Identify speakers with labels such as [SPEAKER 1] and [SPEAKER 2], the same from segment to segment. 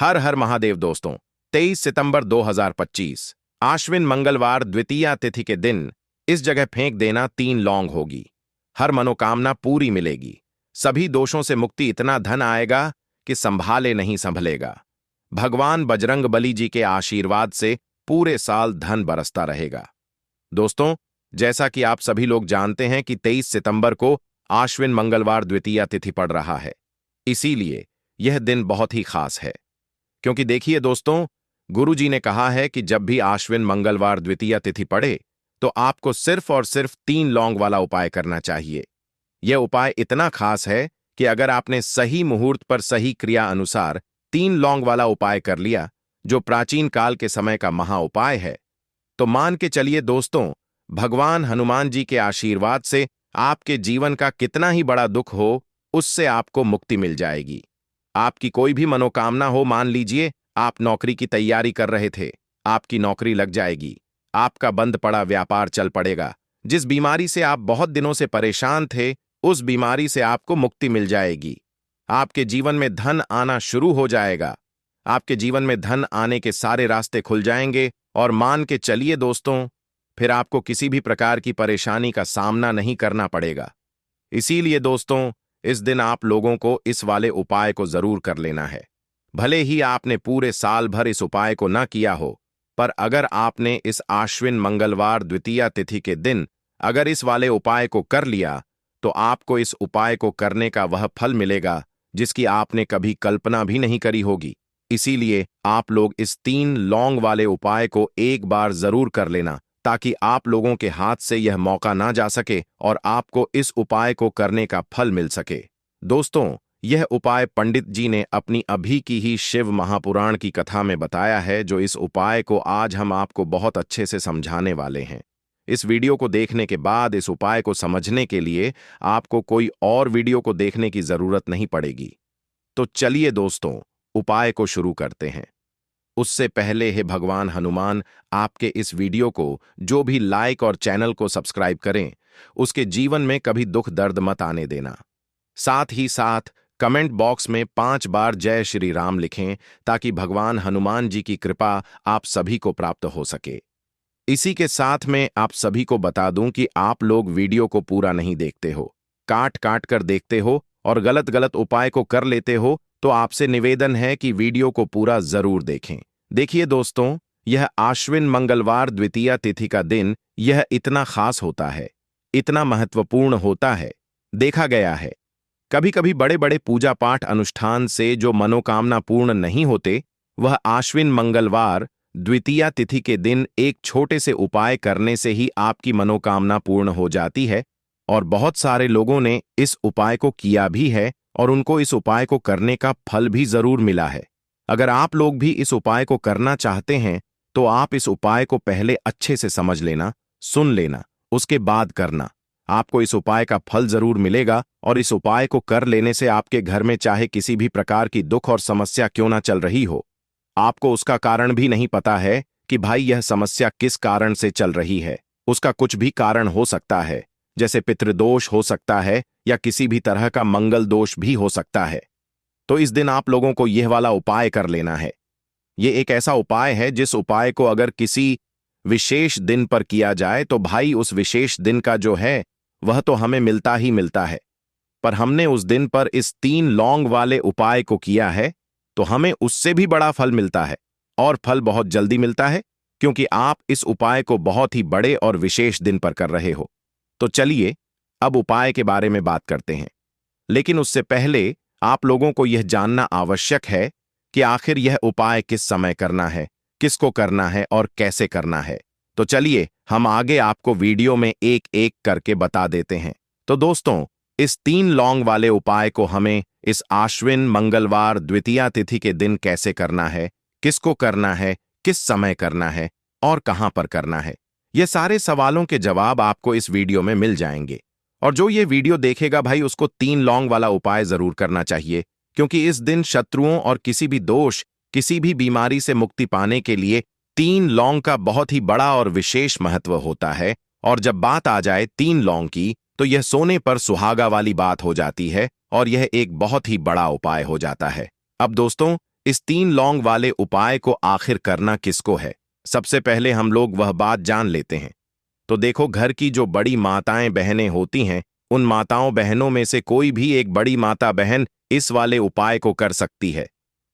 [SPEAKER 1] हर हर महादेव दोस्तों। 23 सितंबर 2025 आश्विन मंगलवार द्वितीया तिथि के दिन इस जगह फेंक देना 3 लौंग होगी। हर मनोकामना पूरी मिलेगी। सभी दोषों से मुक्ति, इतना धन आएगा कि संभाले नहीं संभलेगा। भगवान बजरंगबली जी के आशीर्वाद से पूरे साल धन बरसता रहेगा। दोस्तों, जैसा कि आप सभी लोग जानते हैं कि 23 सितंबर को आश्विन मंगलवार द्वितीया तिथि पड़ रहा है। इसीलिए यह दिन बहुत ही खास है। क्योंकि देखिए दोस्तों, गुरु जी ने कहा है कि जब भी आश्विन मंगलवार द्वितीया तिथि पड़े तो आपको सिर्फ और सिर्फ 3 लौंग वाला उपाय करना चाहिए। यह उपाय इतना खास है कि अगर आपने सही मुहूर्त पर सही क्रिया अनुसार 3 लौंग वाला उपाय कर लिया, जो प्राचीन काल के समय का महा उपाय है, तो मान के चलिए दोस्तों, भगवान हनुमान जी के आशीर्वाद से आपके जीवन का कितना ही बड़ा दुख हो, उससे आपको मुक्ति मिल जाएगी। आपकी कोई भी मनोकामना हो, मान लीजिए आप नौकरी की तैयारी कर रहे थे, आपकी नौकरी लग जाएगी। आपका बंद पड़ा व्यापार चल पड़ेगा। जिस बीमारी से आप बहुत दिनों से परेशान थे, उस बीमारी से आपको मुक्ति मिल जाएगी। आपके जीवन में धन आना शुरू हो जाएगा। आपके जीवन में धन आने के सारे रास्ते खुल जाएंगे और मान के चलिए दोस्तों, फिर आपको किसी भी प्रकार की परेशानी का सामना नहीं करना पड़ेगा। इसीलिए दोस्तों, इस दिन आप लोगों को इस वाले उपाय को जरूर कर लेना है। भले ही आपने पूरे साल भर इस उपाय को न किया हो, पर अगर आपने इस आश्विन मंगलवार द्वितीया तिथि के दिन अगर इस वाले उपाय को कर लिया, तो आपको इस उपाय को करने का वह फल मिलेगा जिसकी आपने कभी कल्पना भी नहीं करी होगी। इसीलिए आप लोग इस 3 लौंग वाले उपाय को एक बार जरूर कर लेना, ताकि आप लोगों के हाथ से यह मौका ना जा सके और आपको इस उपाय को करने का फल मिल सके। दोस्तों, यह उपाय पंडित जी ने अपनी अभी की ही शिव महापुराण की कथा में बताया है, जो इस उपाय को आज हम आपको बहुत अच्छे से समझाने वाले हैं। इस वीडियो को देखने के बाद इस उपाय को समझने के लिए आपको कोई और वीडियो को देखने की जरूरत नहीं पड़ेगी। तो चलिए दोस्तों, उपाय को शुरू करते हैं। उससे पहले हे भगवान हनुमान, आपके इस वीडियो को जो भी लाइक और चैनल को सब्सक्राइब करें, उसके जीवन में कभी दुख दर्द मत आने देना। साथ ही साथ कमेंट बॉक्स में 5 बार जय श्री राम लिखें, ताकि भगवान हनुमान जी की कृपा आप सभी को प्राप्त हो सके। इसी के साथ में आप सभी को बता दूं कि आप लोग वीडियो को पूरा नहीं देखते हो, काट काट कर देखते हो और गलत गलत उपाय को कर लेते हो, तो आपसे निवेदन है कि वीडियो को पूरा जरूर देखें। देखिए दोस्तों, यह आश्विन मंगलवार द्वितीया तिथि का दिन यह इतना खास होता है, इतना महत्वपूर्ण होता है। देखा गया है कभी कभी बड़े बड़े पूजा पाठ अनुष्ठान से जो मनोकामना पूर्ण नहीं होते, वह आश्विन मंगलवार द्वितीया तिथि के दिन एक छोटे से उपाय करने से ही आपकी मनोकामना पूर्ण हो जाती है। और बहुत सारे लोगों ने इस उपाय को किया भी है और उनको इस उपाय को करने का फल भी जरूर मिला है। अगर आप लोग भी इस उपाय को करना चाहते हैं, तो आप इस उपाय को पहले अच्छे से समझ लेना, सुन लेना, उसके बाद करना। आपको इस उपाय का फल जरूर मिलेगा और इस उपाय को कर लेने से आपके घर में चाहे किसी भी प्रकार की दुख और समस्या क्यों ना चल रही हो, आपको उसका कारण भी नहीं पता है कि भाई यह समस्या किस कारण से चल रही है। उसका कुछ भी कारण हो सकता है, जैसे पितृदोष हो सकता है या किसी भी तरह का मंगल दोष भी हो सकता है। तो इस दिन आप लोगों को यह वाला उपाय कर लेना है। यह एक ऐसा उपाय है जिस उपाय को अगर किसी विशेष दिन पर किया जाए, तो भाई उस विशेष दिन का जो है वह तो हमें मिलता ही मिलता है। पर हमने उस दिन पर इस 3 लौंग वाले उपाय को किया है, तो हमें उससे भी बड़ा फल मिलता है और फल बहुत जल्दी मिलता है, क्योंकि आप इस उपाय को बहुत ही बड़े और विशेष दिन पर कर रहे हो। तो चलिए अब उपाय के बारे में बात करते हैं। लेकिन उससे पहले आप लोगों को यह जानना आवश्यक है कि आखिर यह उपाय किस समय करना है, किसको करना है और कैसे करना है। तो चलिए हम आगे आपको वीडियो में एक एक करके बता देते हैं। तो दोस्तों, इस 3 लौंग वाले उपाय को हमें इस आश्विन मंगलवार द्वितीया तिथि के दिन कैसे करना है, किसको करना है, किस समय करना है और कहां पर करना है, ये सारे सवालों के जवाब आपको इस वीडियो में मिल जाएंगे। और जो ये वीडियो देखेगा भाई, उसको 3 लौंग वाला उपाय जरूर करना चाहिए, क्योंकि इस दिन शत्रुओं और किसी भी दोष, किसी भी बीमारी से मुक्ति पाने के लिए 3 लौंग का बहुत ही बड़ा और विशेष महत्व होता है। और जब बात आ जाए 3 लौंग की, तो यह सोने पर सुहागा वाली बात हो जाती है और यह एक बहुत ही बड़ा उपाय हो जाता है। अब दोस्तों, इस 3 लौंग वाले उपाय को आखिर करना किसको है, सबसे पहले हम लोग वह बात जान लेते हैं। तो देखो, घर की जो बड़ी माताएं बहनें होती हैं, उन माताओं बहनों में से कोई भी एक बड़ी माता बहन इस वाले उपाय को कर सकती है।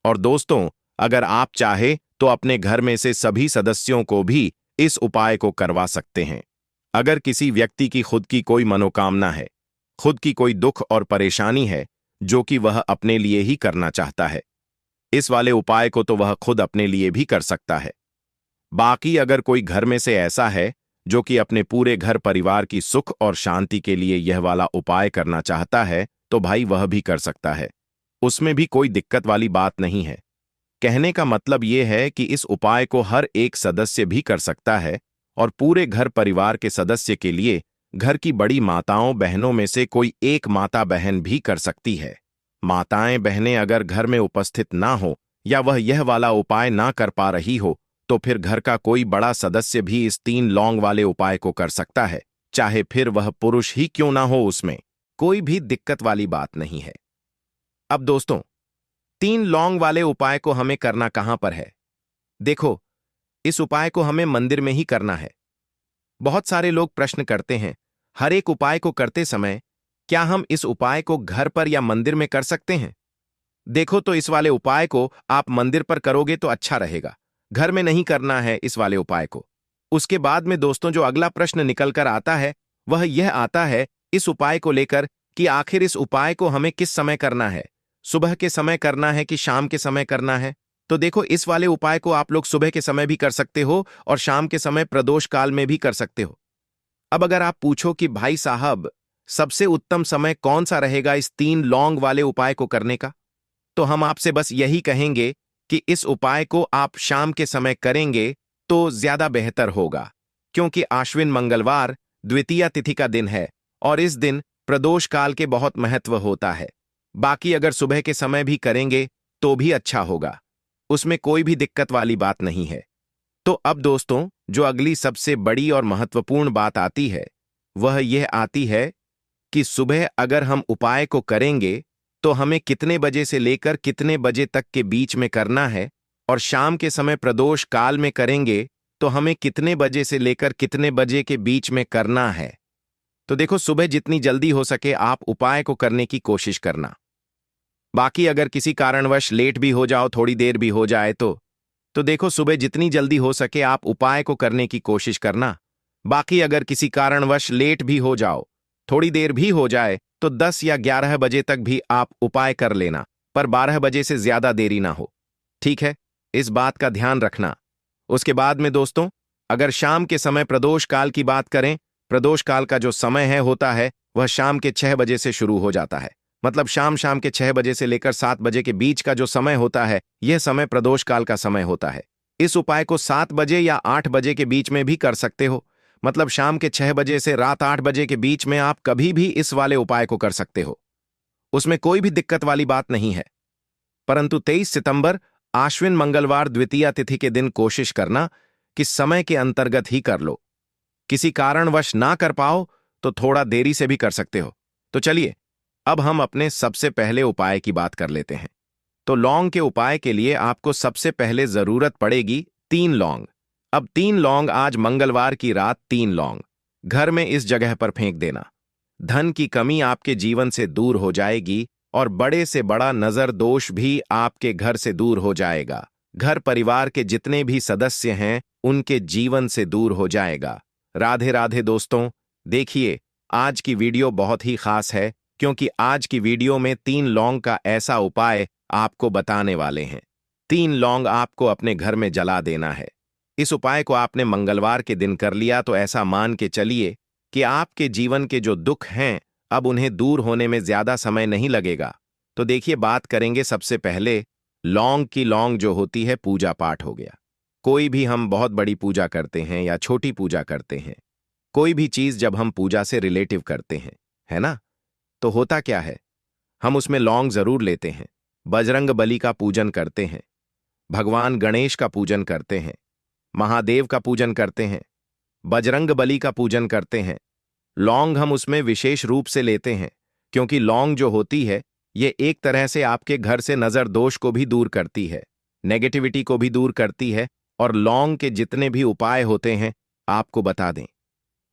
[SPEAKER 1] और दोस्तों, अगर आप चाहे तो अपने घर में से सभी सदस्यों को भी इस उपाय को करवा सकते हैं। अगर किसी व्यक्ति की खुद की कोई मनोकामना है, खुद की कोई दुख और परेशानी है जो कि वह अपने लिए ही करना चाहता है, इस वाले उपाय को तो वह खुद अपने लिए भी कर सकता है। बाकी अगर कोई घर में से ऐसा है जो कि अपने पूरे घर परिवार की सुख और शांति के लिए यह वाला उपाय करना चाहता है, तो भाई वह भी कर सकता है। उसमें भी कोई दिक्कत वाली बात नहीं है। कहने का मतलब यह है कि इस उपाय को हर एक सदस्य भी कर सकता है और पूरे घर परिवार के सदस्य के लिए घर की बड़ी माताओं बहनों में से कोई एक माता बहन भी कर सकती है। माताएं बहनें अगर घर में उपस्थित ना हो या वह यह वाला उपाय ना कर पा रही हो, तो फिर घर का कोई बड़ा सदस्य भी इस 3 लौंग वाले उपाय को कर सकता है, चाहे फिर वह पुरुष ही क्यों ना हो। उसमें कोई भी दिक्कत वाली बात नहीं है। अब दोस्तों, 3 लौंग वाले उपाय को हमें करना कहां पर है? देखो, इस उपाय को हमें मंदिर में ही करना है। बहुत सारे लोग प्रश्न करते हैं, हर एक उपाय को करते समय क्या हम इस उपाय को घर पर या मंदिर में कर सकते हैं? देखो, तो इस वाले उपाय को आप मंदिर पर करोगे तो अच्छा रहेगा, घर में नहीं करना है इस वाले उपाय को। उसके बाद में दोस्तों, जो अगला प्रश्न निकल कर आता है वह यह आता है इस उपाय को लेकर कि आखिर इस उपाय को हमें किस समय करना है, सुबह के समय करना है कि शाम के समय करना है? तो देखो, इस वाले उपाय को आप लोग सुबह के समय भी कर सकते हो और शाम के समय प्रदोष काल में भी कर सकते हो। अब अगर आप पूछो कि भाई साहब, सबसे उत्तम समय कौन सा रहेगा इस 3 लौंग वाले उपाय को करने का, तो हम आपसे बस यही कहेंगे कि इस उपाय को आप शाम के समय करेंगे तो ज्यादा बेहतर होगा, क्योंकि आश्विन मंगलवार द्वितीया तिथि का दिन है और इस दिन प्रदोष काल के बहुत महत्व होता है। बाकी अगर सुबह के समय भी करेंगे तो भी अच्छा होगा, उसमें कोई भी दिक्कत वाली बात नहीं है। तो अब दोस्तों, जो अगली सबसे बड़ी और महत्वपूर्ण बात आती है वह यह आती है कि सुबह अगर हम उपाय को करेंगे तो हमें कितने बजे से लेकर कितने बजे तक के बीच में करना है, और शाम के समय प्रदोष काल में करेंगे तो हमें कितने बजे से लेकर कितने बजे के बीच में करना है। तो देखो, सुबह जितनी जल्दी हो सके आप उपाय को करने की कोशिश करना। बाकी अगर किसी कारणवश लेट भी हो जाओ, थोड़ी देर भी हो जाए तो देखो, सुबह जितनी जल्दी हो सके आप उपाय को करने की कोशिश करना। बाकी अगर किसी कारणवश लेट भी हो जाओ, थोड़ी देर भी हो जाए, तो 10 या 11 बजे तक भी आप उपाय कर लेना, पर 12 बजे से ज्यादा देरी ना हो। ठीक है, इस बात का ध्यान रखना। उसके बाद में दोस्तों, अगर शाम के समय प्रदोष काल की बात करें, प्रदोष काल का जो समय होता है वह शाम के 6 बजे से शुरू हो जाता है। मतलब शाम के 6 बजे से लेकर 7 बजे के बीच का जो समय होता है, यह समय प्रदोष काल का समय होता है। इस उपाय को 7 बजे या 8 बजे के बीच में भी कर सकते हो। मतलब शाम के 6 बजे से रात 8 बजे के बीच में आप कभी भी इस वाले उपाय को कर सकते हो, उसमें कोई भी दिक्कत वाली बात नहीं है। परंतु 23 सितंबर आश्विन मंगलवार द्वितीया तिथि के दिन कोशिश करना कि समय के अंतर्गत ही कर लो। किसी कारणवश ना कर पाओ तो थोड़ा देरी से भी कर सकते हो। तो चलिए, अब हम अपने सबसे पहले उपाय की बात कर लेते हैं। तो लौंग के उपाय के लिए आपको सबसे पहले जरूरत पड़ेगी 3 लौंग। अब 3 लौंग, आज मंगलवार की रात 3 लौंग घर में इस जगह पर फेंक देना। धन की कमी आपके जीवन से दूर हो जाएगी और बड़े से बड़ा नजर दोष भी आपके घर से दूर हो जाएगा। घर परिवार के जितने भी सदस्य हैं उनके जीवन से दूर हो जाएगा। राधे राधे दोस्तों। देखिए, आज की वीडियो बहुत ही खास है, क्योंकि आज की वीडियो में 3 लौंग का ऐसा उपाय आपको बताने वाले हैं। 3 लौंग आपको अपने घर में जला देना है। इस उपाय को आपने मंगलवार के दिन कर लिया तो ऐसा मान के चलिए कि आपके जीवन के जो दुख हैं अब उन्हें दूर होने में ज्यादा समय नहीं लगेगा। तो देखिए, बात करेंगे सबसे पहले लौंग की। लौंग जो होती है, पूजा पाठ हो गया। कोई भी हम बहुत बड़ी पूजा करते हैं या छोटी पूजा करते हैं, कोई भी चीज जब हम पूजा से रिलेटिव करते हैं, है ना, तो होता क्या है, हम उसमें लौंग जरूर लेते हैं। बजरंग बली का पूजन करते हैं, भगवान गणेश का पूजन करते हैं, महादेव का पूजन करते हैं, बजरंग बली का पूजन करते हैं। लौंग हम उसमें विशेष रूप से लेते हैं, क्योंकि लौंग जो होती है ये एक तरह से आपके घर से नजर दोष को भी दूर करती है, नेगेटिविटी को भी दूर करती है। और लौंग के जितने भी उपाय होते हैं, आपको बता दें,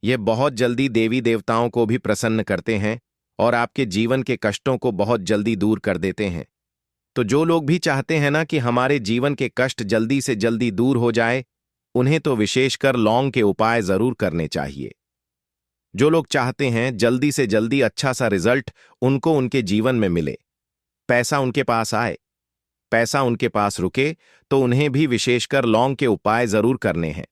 [SPEAKER 1] ये बहुत जल्दी देवी देवताओं को भी प्रसन्न करते हैं और आपके जीवन के कष्टों को बहुत जल्दी दूर कर देते हैं। तो जो लोग भी चाहते हैं ना कि हमारे जीवन के कष्ट जल्दी से जल्दी दूर हो जाए, उन्हें तो विशेषकर लौंग के उपाय जरूर करने चाहिए। जो लोग चाहते हैं जल्दी से जल्दी अच्छा सा रिजल्ट उनको उनके जीवन में मिले, पैसा उनके पास आए, पैसा उनके पास रुके, तो उन्हें भी विशेषकर लौंग के उपाय जरूर करने हैं।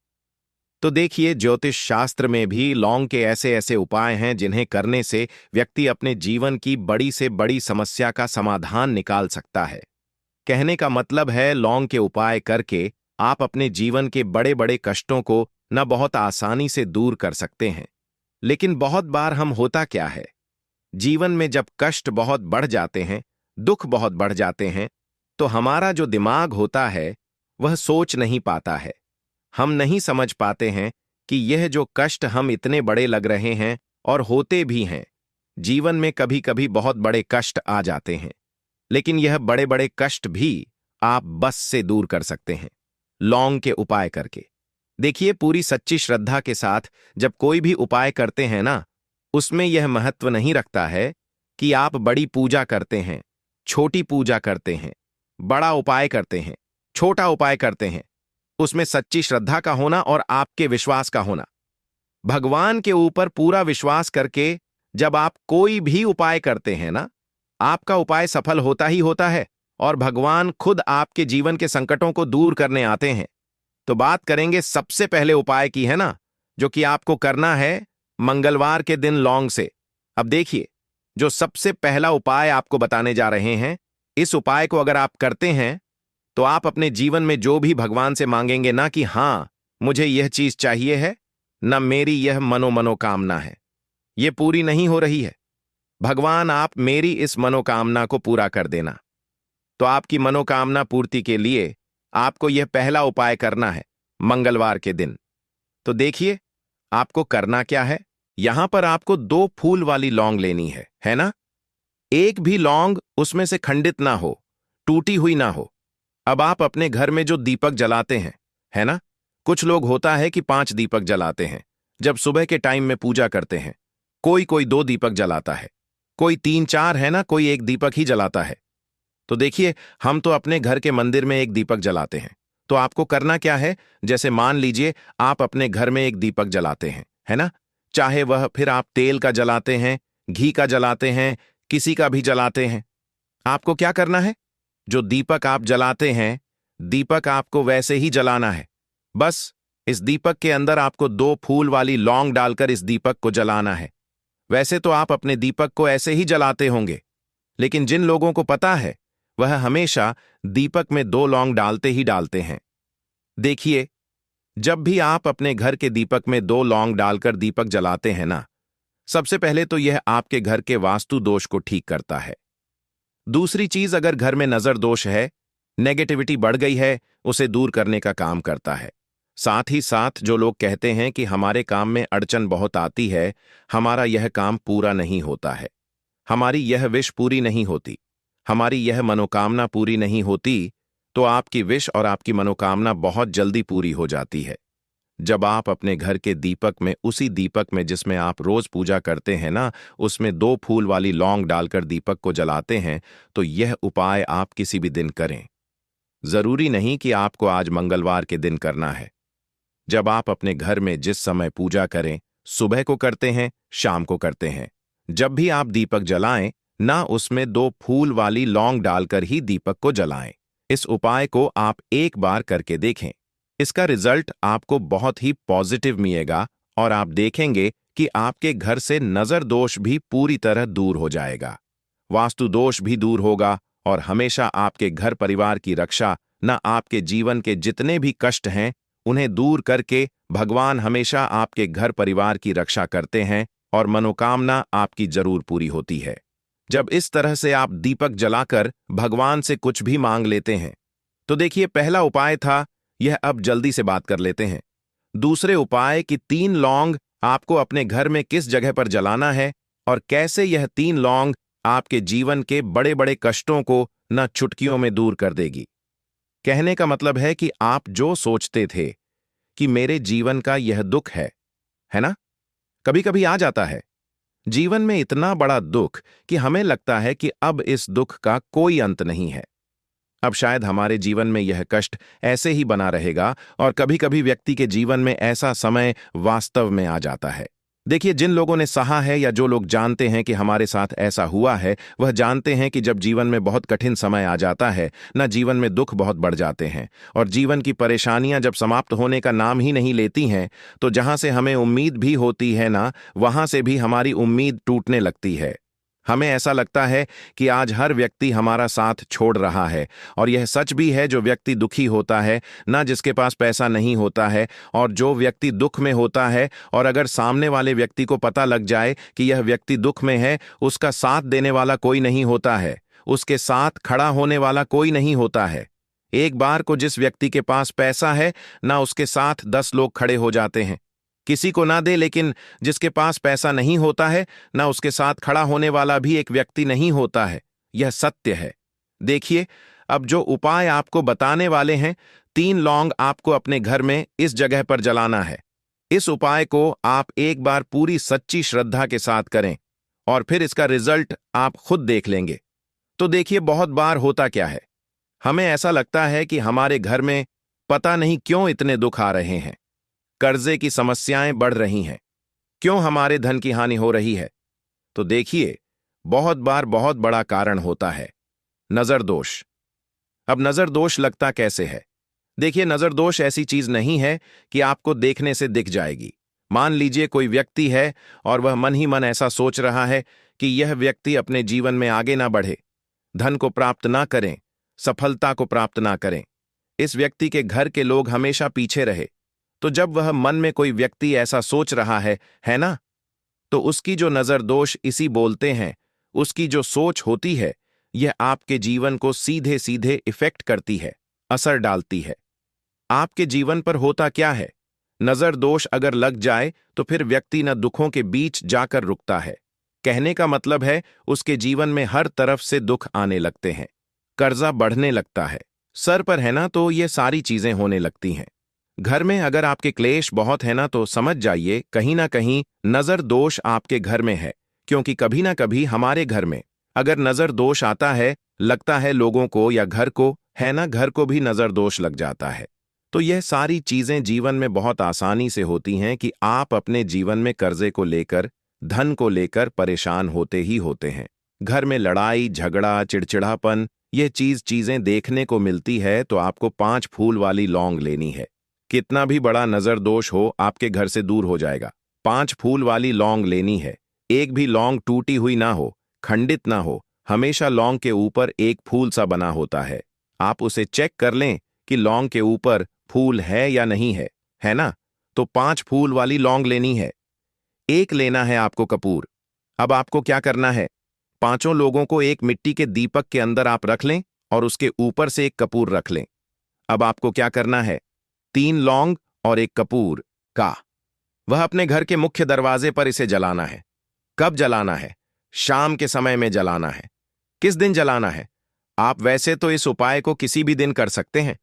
[SPEAKER 1] तो देखिए, ज्योतिष शास्त्र में भी लौंग के ऐसे ऐसे उपाय हैं जिन्हें करने से व्यक्ति अपने जीवन की बड़ी से बड़ी समस्या का समाधान निकाल सकता है। कहने का मतलब है, लौंग के उपाय करके आप अपने जीवन के बड़े बड़े कष्टों को न बहुत आसानी से दूर कर सकते हैं। लेकिन बहुत बार हम होता क्या है, जीवन में जब कष्ट बहुत बढ़ जाते हैं, दुख बहुत बढ़ जाते हैं, तो हमारा जो दिमाग होता है वह सोच नहीं पाता है। हम नहीं समझ पाते हैं कि यह जो कष्ट हम इतने बड़े लग रहे हैं और होते भी हैं। जीवन में कभी कभी बहुत बड़े कष्ट आ जाते हैं, लेकिन यह बड़े बड़े कष्ट भी आप बस से दूर कर सकते हैं लौंग के उपाय करके। देखिए, पूरी सच्ची श्रद्धा के साथ जब कोई भी उपाय करते हैं ना, उसमें यह महत्व नहीं रखता है कि आप बड़ी पूजा करते हैं, छोटी पूजा करते हैं, बड़ा उपाय करते हैं, छोटा उपाय करते हैं। उसमें सच्ची श्रद्धा का होना और आपके विश्वास का होना। भगवान के ऊपर पूरा विश्वास करके जब आप कोई भी उपाय करते हैं ना, आपका उपाय सफल होता ही होता है और भगवान खुद आपके जीवन के संकटों को दूर करने आते हैं। तो बात करेंगे सबसे पहले उपाय की, है ना, जो कि आपको करना है मंगलवार के दिन लौंग से। अब देखिए, जो सबसे पहला उपाय आपको बताने जा रहे हैं, इस उपाय को अगर आप करते हैं तो आप अपने जीवन में जो भी भगवान से मांगेंगे ना कि हाँ मुझे यह चीज चाहिए है, न मेरी यह मनोकामना है, यह पूरी नहीं हो रही है, भगवान आप मेरी इस मनोकामना को पूरा कर देना। तो आपकी मनोकामना पूर्ति के लिए आपको यह पहला उपाय करना है मंगलवार के दिन। तो देखिए, आपको करना क्या है। यहां पर आपको 2 फूल वाली लौंग लेनी है ना। एक भी लौंग उसमें से खंडित ना हो, टूटी हुई ना हो। अब आप अपने घर में जो दीपक जलाते हैं, है ना, कुछ लोग होता है कि 5 दीपक जलाते हैं जब सुबह के टाइम में पूजा करते हैं, कोई 2 दीपक जलाता है, कोई 3-4, है ना, कोई 1 दीपक ही जलाता है। तो देखिए, हम तो अपने घर के मंदिर में 1 दीपक जलाते हैं। तो आपको करना क्या है, जैसे मान लीजिए आप अपने घर में 1 दीपक जलाते हैं, है ना, चाहे वह फिर आप तेल का जलाते हैं, घी का जलाते हैं, किसी का भी जलाते हैं। आपको क्या करना है, जो दीपक आप जलाते हैं, दीपक आपको वैसे ही जलाना है। बस इस दीपक के अंदर आपको 2 फूल वाली लौंग डालकर इस दीपक को जलाना है। वैसे तो आप अपने दीपक को ऐसे ही जलाते होंगे, लेकिन जिन लोगों को पता है वह हमेशा दीपक में 2 लौंग डालते ही डालते हैं। देखिए, जब भी आप अपने घर के दीपक में 2 लौंग डालकर दीपक जलाते हैं ना, सबसे पहले तो यह आपके घर के वास्तु दोष को ठीक करता है। दूसरी चीज, अगर घर में नजर दोष है, नेगेटिविटी बढ़ गई है, उसे दूर करने का काम करता है। साथ ही साथ जो लोग कहते हैं कि हमारे काम में अड़चन बहुत आती है, हमारा यह काम पूरा नहीं होता है, हमारी यह विश पूरी नहीं होती, हमारी यह मनोकामना पूरी नहीं होती, तो आपकी विश और आपकी मनोकामना बहुत जल्दी पूरी हो जाती है। जब आप अपने घर के दीपक में, उसी दीपक में जिसमें आप रोज पूजा करते हैं ना, उसमें 2 फूल वाली लौंग डालकर दीपक को जलाते हैं, तो यह उपाय आप किसी भी दिन करें। जरूरी नहीं कि आपको आज मंगलवार के दिन करना है। जब आप अपने घर में जिस समय पूजा करें, सुबह को करते हैं, शाम को करते हैं, जब भी आप दीपक जलाएं ना, उसमें 2 फूल वाली लौंग डालकर ही दीपक को जलाएं। इस उपाय को आप एक बार करके देखें। इसका रिजल्ट आपको बहुत ही पॉजिटिव मिलेगा और आप देखेंगे कि आपके घर से नजर दोष भी पूरी तरह दूर हो जाएगा, वास्तु दोष भी दूर होगा और हमेशा आपके घर परिवार की रक्षा, न आपके जीवन के जितने भी कष्ट हैं उन्हें दूर करके भगवान हमेशा आपके घर परिवार की रक्षा करते हैं और मनोकामना आपकी जरूर पूरी होती है। जब इस तरह से आप दीपक जलाकर भगवान से कुछ भी मांग लेते हैं, तो देखिए, पहला उपाय था यह, अब जल्दी से बात कर लेते हैं दूसरे उपाय कि 3 लौंग आपको अपने घर में किस जगह पर जलाना है और कैसे यह 3 लौंग आपके जीवन के बड़े बड़े कष्टों को न चुटकियों में दूर कर देगी। कहने का मतलब है कि आप जो सोचते थे कि मेरे जीवन का यह दुख है ना, कभी कभी आ जाता है जीवन में इतना बड़ा दुख कि हमें लगता है कि अब इस दुख का कोई अंत नहीं है। अब शायद हमारे जीवन में यह कष्ट ऐसे ही बना रहेगा और कभी कभी व्यक्ति के जीवन में ऐसा समय वास्तव में आ जाता है। देखिए, जिन लोगों ने सहा है या जो लोग जानते हैं कि हमारे साथ ऐसा हुआ है, वह जानते हैं कि जब जीवन में बहुत कठिन समय आ जाता है ना, जीवन में दुख बहुत बढ़ जाते हैं और जीवन की परेशानियां जब समाप्त होने का नाम ही नहीं लेती हैं, तो जहां से हमें उम्मीद भी होती है ना, वहां से भी हमारी उम्मीद टूटने लगती है। हमें ऐसा लगता है कि आज हर व्यक्ति हमारा साथ छोड़ रहा है और यह सच भी है। जो व्यक्ति दुखी होता है ना, जिसके पास पैसा नहीं होता है, और जो व्यक्ति दुख में होता है और अगर सामने वाले व्यक्ति को पता लग जाए कि यह व्यक्ति दुख में है, उसका साथ देने वाला कोई नहीं होता है, उसके साथ खड़ा होने वाला कोई नहीं होता है। एक बार को जिस व्यक्ति के पास पैसा है ना, उसके साथ 10 लोग खड़े हो जाते हैं। किसी को ना दे, लेकिन जिसके पास पैसा नहीं होता है ना, उसके साथ खड़ा होने वाला भी एक व्यक्ति नहीं होता है। यह सत्य है। देखिए, अब जो उपाय आपको बताने वाले हैं, 3 लौंग आपको अपने घर में इस जगह पर जलाना है। इस उपाय को आप एक बार पूरी सच्ची श्रद्धा के साथ करें और फिर इसका रिजल्ट आप खुद देख लेंगे। तो देखिए, बहुत बार होता क्या है, हमें ऐसा लगता है कि हमारे घर में पता नहीं क्यों इतने दुख आ रहे हैं, कर्जे की समस्याएं बढ़ रही हैं, क्यों हमारे धन की हानि हो रही है। तो देखिए, बहुत बार बहुत बड़ा कारण होता है नजर दोष। अब नजर दोष लगता कैसे है? देखिए, नजर दोष ऐसी चीज नहीं है कि आपको देखने से दिख जाएगी। मान लीजिए कोई व्यक्ति है और वह मन ही मन ऐसा सोच रहा है कि यह व्यक्ति अपने जीवन में आगे ना बढ़े, धन को प्राप्त ना करें, सफलता को प्राप्त ना करें, इस व्यक्ति के घर के लोग हमेशा पीछे रहे। तो जब वह मन में कोई व्यक्ति ऐसा सोच रहा है ना, तो उसकी जो नजर दोष इसी बोलते हैं, उसकी जो सोच होती है, यह आपके जीवन को सीधे सीधे इफेक्ट करती है, असर डालती है। आपके जीवन पर होता क्या है, नजर दोष अगर लग जाए तो फिर व्यक्ति न दुखों के बीच जाकर रुकता है। कहने का मतलब है, उसके जीवन में हर तरफ से दुख आने लगते हैं, कर्जा बढ़ने लगता है, सर पर है ना, तो ये सारी चीजें होने लगती हैं। घर में अगर आपके क्लेश बहुत है ना, तो समझ जाइए कहीं ना कहीं नजर दोष आपके घर में है। क्योंकि कभी ना कभी हमारे घर में अगर नजर दोष आता है, लगता है लोगों को या घर को, है ना, घर को भी नजर दोष लग जाता है। तो यह सारी चीजें जीवन में बहुत आसानी से होती हैं कि आप अपने जीवन में कर्जे को लेकर, धन को लेकर परेशान होते ही होते हैं। घर में लड़ाई झगड़ा चिड़चिड़ापन, यह चीजें देखने को मिलती है। तो आपको 5 फूल वाली लौंग लेनी है। कितना भी बड़ा नजर दोष हो, आपके घर से दूर हो जाएगा। 5 फूल वाली लौंग लेनी है। एक भी लौंग टूटी हुई ना हो, खंडित ना हो, हमेशा लौंग के ऊपर एक फूल सा बना होता है। आप उसे चेक कर लें कि लौंग के ऊपर फूल है या नहीं है ना? तो 5 फूल वाली लौंग लेनी है। एक लेना है आपको कपूर। अब आपको क्या करना है, 5 लोगों को एक मिट्टी के दीपक के अंदर आप रख लें और उसके ऊपर से एक कपूर रख लें। अब आपको क्या करना है, 3 लौंग और एक कपूर का, वह अपने घर के मुख्य दरवाजे पर इसे जलाना है। कब जलाना है? शाम के समय में जलाना है। किस दिन जलाना है? आप वैसे तो इस उपाय को किसी भी दिन कर सकते हैं।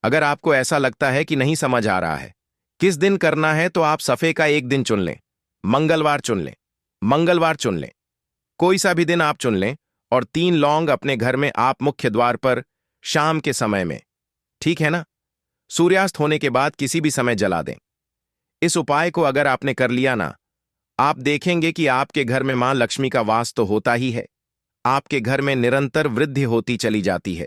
[SPEAKER 1] अगर आपको ऐसा लगता है कि नहीं समझ आ रहा है किस दिन करना है, तो आप सफे का एक दिन चुन लें, मंगलवार चुन लें, मंगलवार चुन लें, कोई सा भी दिन आप चुन लें और 3 लौंग अपने घर में आप मुख्य द्वार पर शाम के समय में, ठीक है ना, सूर्यास्त होने के बाद किसी भी समय जला दें। इस उपाय को अगर आपने कर लिया ना, आप देखेंगे कि आपके घर में मां लक्ष्मी का वास तो होता ही है, आपके घर में निरंतर वृद्धि होती चली जाती है,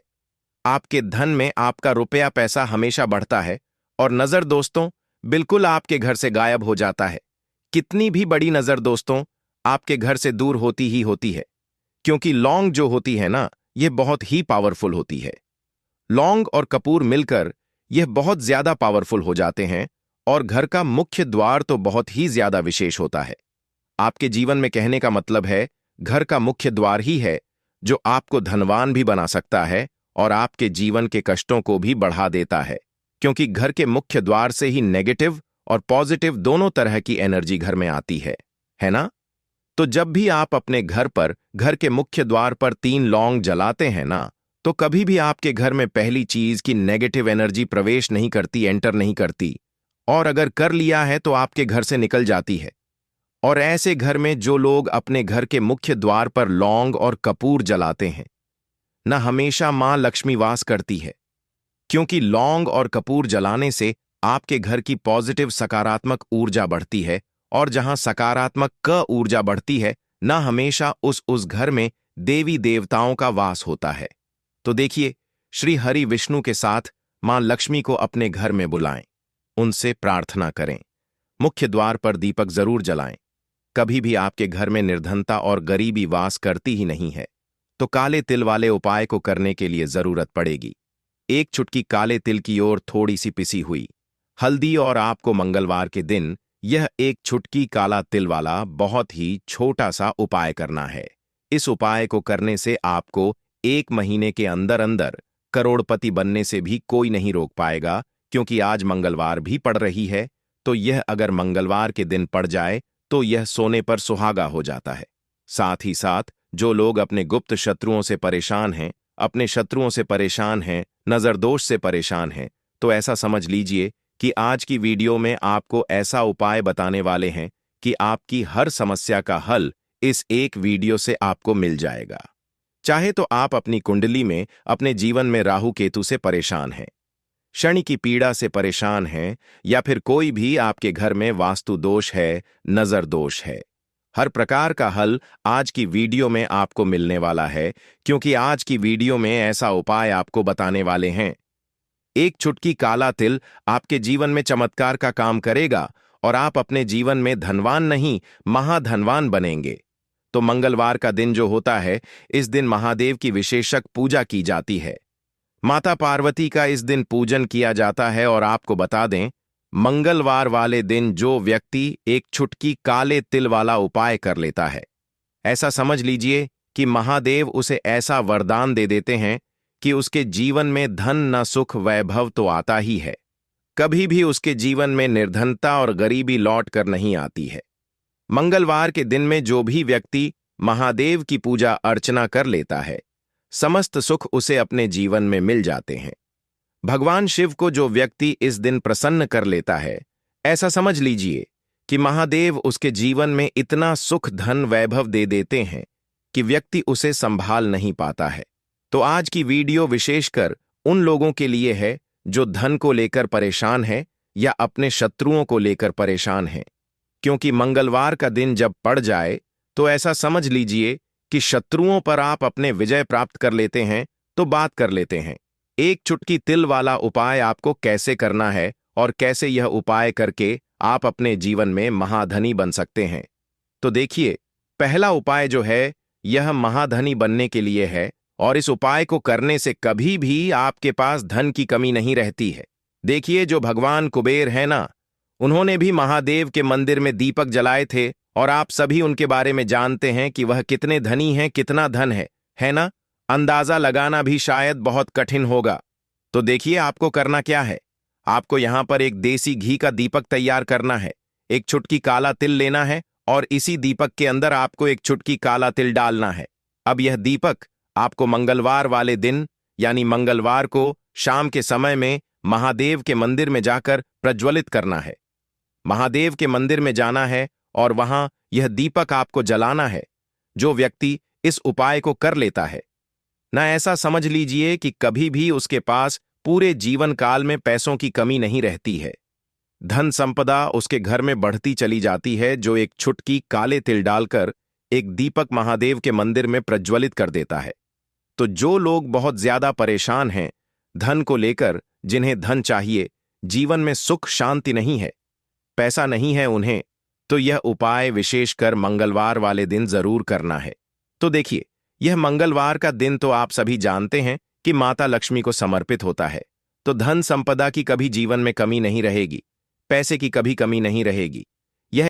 [SPEAKER 1] आपके धन में आपका रुपया पैसा हमेशा बढ़ता है और नजर दोस्तों बिल्कुल आपके घर से गायब हो जाता है। कितनी भी बड़ी नजर दोस्तों आपके घर से दूर होती ही होती है, क्योंकि लौंग जो होती है ना, यह बहुत ही पावरफुल होती है। लौंग और कपूर मिलकर यह बहुत ज्यादा पावरफुल हो जाते हैं और घर का मुख्य द्वार तो बहुत ही ज्यादा विशेष होता है। आपके जीवन में कहने का मतलब है, घर का मुख्य द्वार ही है जो आपको धनवान भी बना सकता है और आपके जीवन के कष्टों को भी बढ़ा देता है। क्योंकि घर के मुख्य द्वार से ही नेगेटिव और पॉजिटिव दोनों तरह की एनर्जी घर में आती है ना? तो जब भी आप अपने घर पर घर के मुख्य द्वार पर 3 लौंग जलाते हैं ना, तो कभी भी आपके घर में पहली चीज की नेगेटिव एनर्जी प्रवेश नहीं करती, एंटर नहीं करती, और अगर कर लिया है तो आपके घर से निकल जाती है। और ऐसे घर में जो लोग अपने घर के मुख्य द्वार पर लौंग और कपूर जलाते हैं न, हमेशा मां लक्ष्मी वास करती है, क्योंकि लौंग और कपूर जलाने से आपके घर की पॉजिटिव सकारात्मक ऊर्जा बढ़ती है, और जहां सकारात्मक क ऊर्जा बढ़ती है न, हमेशा उस घर में देवी देवताओं का वास होता है। तो देखिए, श्री हरि विष्णु के साथ मां लक्ष्मी को अपने घर में बुलाएं, उनसे प्रार्थना करें, मुख्य द्वार पर दीपक जरूर जलाएं। कभी भी आपके घर में निर्धनता और गरीबी वास करती ही नहीं है, तो काले तिल वाले उपाय को करने के लिए जरूरत पड़ेगी। 1 चुटकी काले तिल की ओर थोड़ी सी पिसी हुई हल्दी, और आपको मंगलवार के दिन यह 1 चुटकी काला तिल वाला बहुत ही छोटा सा उपाय करना है। इस उपाय को करने से आपको 1 महीने के अंदर अंदर करोड़पति बनने से भी कोई नहीं रोक पाएगा, क्योंकि आज मंगलवार भी पड़ रही है। तो यह अगर मंगलवार के दिन पड़ जाए तो यह सोने पर सुहागा हो जाता है। साथ ही साथ जो लोग अपने गुप्त शत्रुओं से परेशान हैं, अपने शत्रुओं से परेशान हैं, नजर दोष से परेशान हैं, तो ऐसा समझ लीजिए कि आज की वीडियो में आपको ऐसा उपाय बताने वाले हैं कि आपकी हर समस्या का हल इस एक वीडियो से आपको मिल जाएगा। चाहे तो आप अपनी कुंडली में अपने जीवन में राहु केतु से परेशान हैं, शनि की पीड़ा से परेशान हैं, या फिर कोई भी आपके घर में वास्तु दोष है, नजर दोष है, हर प्रकार का हल आज की वीडियो में आपको मिलने वाला है, क्योंकि आज की वीडियो में ऐसा उपाय आपको बताने वाले हैं। 1 चुटकी काला तिल आपके जीवन में चमत्कार का काम करेगा, और आप अपने जीवन में धनवान नहीं, महाधनवान बनेंगे। तो मंगलवार का दिन जो होता है, इस दिन महादेव की विशेषक पूजा की जाती है। माता पार्वती का इस दिन पूजन किया जाता है, और आपको बता दें, मंगलवार वाले दिन जो व्यक्ति 1 चुटकी काले तिल वाला उपाय कर लेता है, ऐसा समझ लीजिए कि महादेव उसे ऐसा वरदान दे देते हैं कि उसके जीवन में धन न सुख वैभव तो आता ही है, कभी भी उसके जीवन में निर्धनता और गरीबी लौट कर नहीं आती है। मंगलवार के दिन में जो भी व्यक्ति महादेव की पूजा अर्चना कर लेता है, समस्त सुख उसे अपने जीवन में मिल जाते हैं। भगवान शिव को जो व्यक्ति इस दिन प्रसन्न कर लेता है, ऐसा समझ लीजिए कि महादेव उसके जीवन में इतना सुख धन वैभव दे देते हैं कि व्यक्ति उसे संभाल नहीं पाता है। तो आज की वीडियो विशेषकर उन लोगों के लिए है जो धन को लेकर परेशान है या अपने शत्रुओं को लेकर परेशान है, क्योंकि मंगलवार का दिन जब पड़ जाए तो ऐसा समझ लीजिए कि शत्रुओं पर आप अपने विजय प्राप्त कर लेते हैं। तो बात कर लेते हैं 1 चुटकी तिल वाला उपाय आपको कैसे करना है, और कैसे यह उपाय करके आप अपने जीवन में महाधनी बन सकते हैं। तो देखिए, पहला उपाय जो है यह महाधनी बनने के लिए है, और इस उपाय को करने से कभी भी आपके पास धन की कमी नहीं रहती है। देखिए, जो भगवान कुबेर है ना, उन्होंने भी महादेव के मंदिर में दीपक जलाए थे, और आप सभी उनके बारे में जानते हैं कि वह कितने धनी हैं, कितना धन है ना? अंदाजा लगाना भी शायद बहुत कठिन होगा। तो देखिए, आपको करना क्या है। आपको यहां पर एक देसी घी का दीपक तैयार करना है, 1 चुटकी काला तिल लेना है, और इसी दीपक के अंदर आपको 1 चुटकी काला तिल डालना है। अब यह दीपक आपको मंगलवार वाले दिन, यानी मंगलवार को शाम के समय में महादेव के मंदिर में जाकर प्रज्वलित करना है। महादेव के मंदिर में जाना है और वहां यह दीपक आपको जलाना है। जो व्यक्ति इस उपाय को कर लेता है ना, ऐसा समझ लीजिए कि कभी भी उसके पास पूरे जीवन काल में पैसों की कमी नहीं रहती है। धन संपदा उसके घर में बढ़ती चली जाती है, जो 1 चुटकी काले तिल डालकर एक दीपक महादेव के मंदिर में प्रज्वलित कर देता है। तो जो लोग बहुत ज्यादा परेशान हैं धन को लेकर, जिन्हें धन चाहिए, जीवन में सुख शांति नहीं है, पैसा नहीं है उन्हें, तो यह उपाय विशेषकर मंगलवार वाले दिन जरूर करना है। तो देखिए, यह मंगलवार का दिन तो आप सभी जानते हैं कि माता लक्ष्मी को समर्पित होता है। तो धन संपदा की कभी जीवन में कमी नहीं रहेगी, पैसे की कभी कमी नहीं रहेगी।